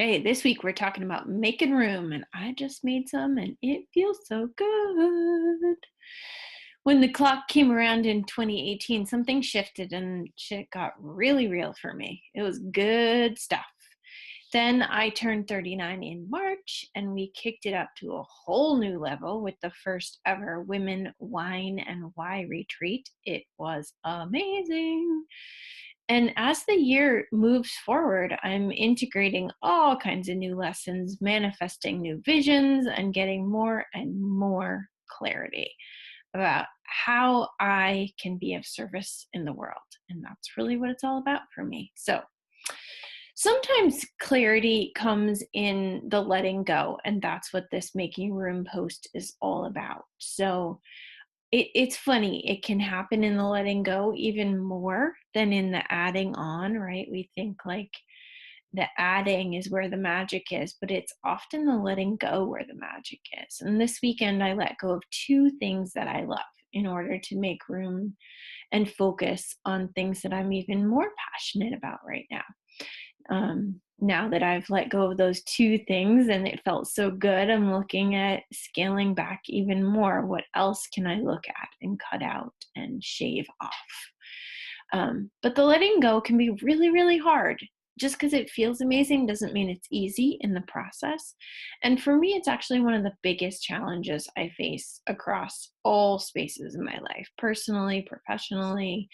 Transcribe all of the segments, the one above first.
right, this week we're talking about making room, and I just made some, and it feels so good. When the clock came around in 2018, something shifted and shit got really real for me. It was good stuff. Then I turned 39 in March, and we kicked it up to a whole new level with the first ever Women Wine and Why retreat. It was amazing. And as the year moves forward, I'm integrating all kinds of new lessons, manifesting new visions, and getting more and more clarity about how I can be of service in the world. And that's really what it's all about for me. So sometimes clarity comes in the letting go, and that's what this Making Room post is all about. So it's funny, it can happen in the letting go even more than in the adding on, right? We think like the adding is where the magic is, but it's often the letting go where the magic is. And this weekend, I let go of two things that I love in order to make room and focus on things that I'm even more passionate about right now. Now that I've let go of those two things and it felt so good, I'm looking at scaling back even more. What else can I look at and cut out and shave off? But the letting go can be really, really hard. Just because it feels amazing doesn't mean it's easy in the process. And for me, it's actually one of the biggest challenges I face across all spaces in my life, personally, professionally.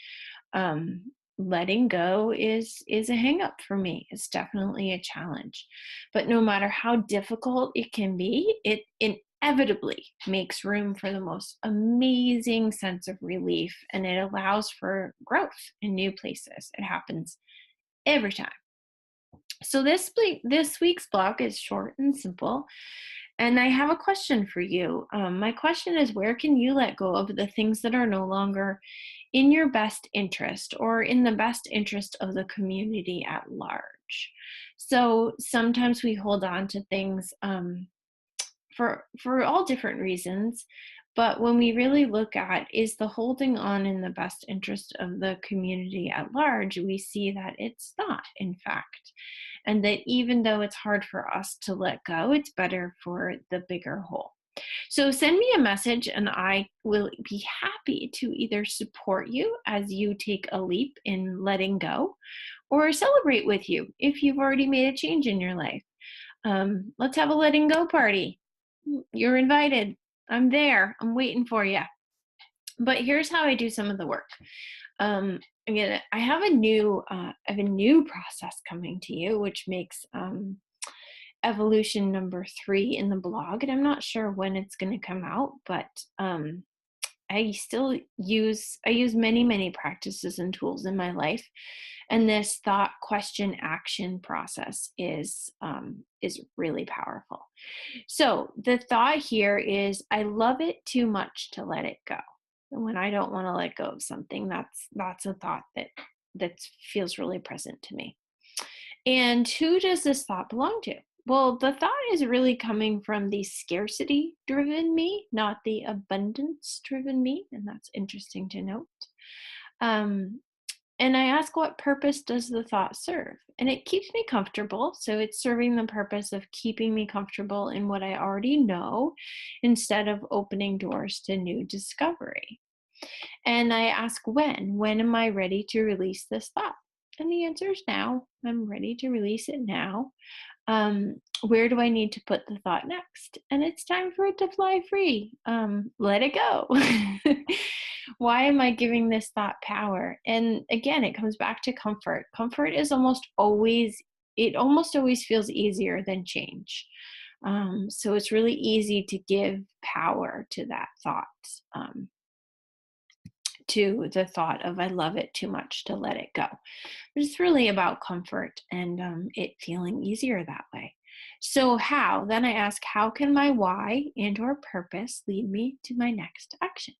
um, Letting go is a hang up for me. It's definitely a challenge, but no matter how difficult it can be, it inevitably makes room for the most amazing sense of relief, and it allows for growth in new places. It happens every time. So this week's blog is short and simple, and I have a question for you. My question is, where can you let go of the things that are no longer in your best interest or in the best interest of the community at large? So sometimes we hold on to things for all different reasons, but when we really look at, is the holding on in the best interest of the community at large, we see that it's not, in fact. And that even though it's hard for us to let go, it's better for the bigger whole. So send me a message and I will be happy to either support you as you take a leap in letting go or celebrate with you if you've already made a change in your life. Let's have a letting go party. You're invited. I'm there. I'm waiting for you. But here's how I do some of the work. Again, I have a new process coming to you, which makes evolution number 3 in the blog, and I'm not sure when it's going to come out, but I use many practices and tools in my life, and this thought, question, action process is really powerful. So the thought here is, I love it too much to let it go. And when I don't want to let go of something, that's a thought that feels really present to me. And who does this thought belong to? Well, the thought is really coming from the scarcity driven me, not the abundance driven me. And that's interesting to note. Um, and I ask, what purpose does the thought serve? And it keeps me comfortable. So it's serving the purpose of keeping me comfortable in what I already know instead of opening doors to new discovery. And I ask, when am I ready to release this thought? And the answer is now. I'm ready to release it now. Where do I need to put the thought next? And it's time for it to fly free. Let it go. Why am I giving this thought power? And again, it comes back to comfort. Comfort is almost always feels easier than change. So it's really easy to give power to that thought. To the thought of, I love it too much to let it go. But it's really about comfort and it feeling easier that way. So how? Then I ask, how can my why and or purpose lead me to my next action?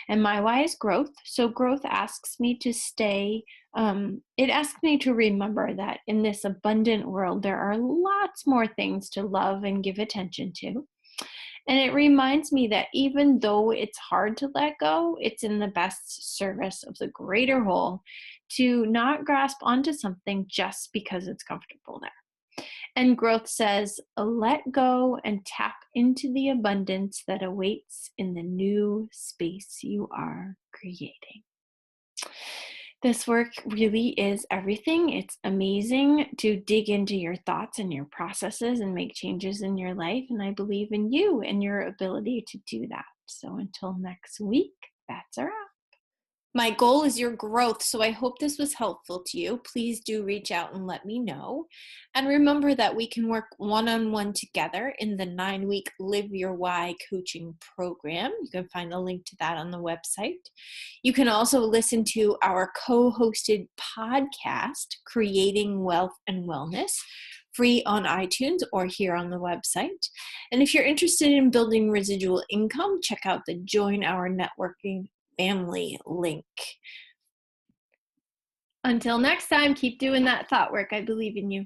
And my why is growth. So growth asks me to stay, it asks me to remember that in this abundant world, there are lots more things to love and give attention to. And it reminds me that even though it's hard to let go, it's in the best service of the greater whole to not grasp onto something just because it's comfortable there. And growth says, let go and tap into the abundance that awaits in the new space you are creating. This work really is everything. It's amazing to dig into your thoughts and your processes and make changes in your life. And I believe in you and your ability to do that. So until next week, that's a wrap. My goal is your growth, so I hope this was helpful to you. Please do reach out and let me know. And remember that we can work one-on-one together in the 9-week Live Your Why coaching program. You can find a link to that on the website. You can also listen to our co-hosted podcast, Creating Wealth and Wellness, free on iTunes or here on the website. And if you're interested in building residual income, check out the Join Our Networking Family link. Until next time, keep doing that thought work. I believe in you.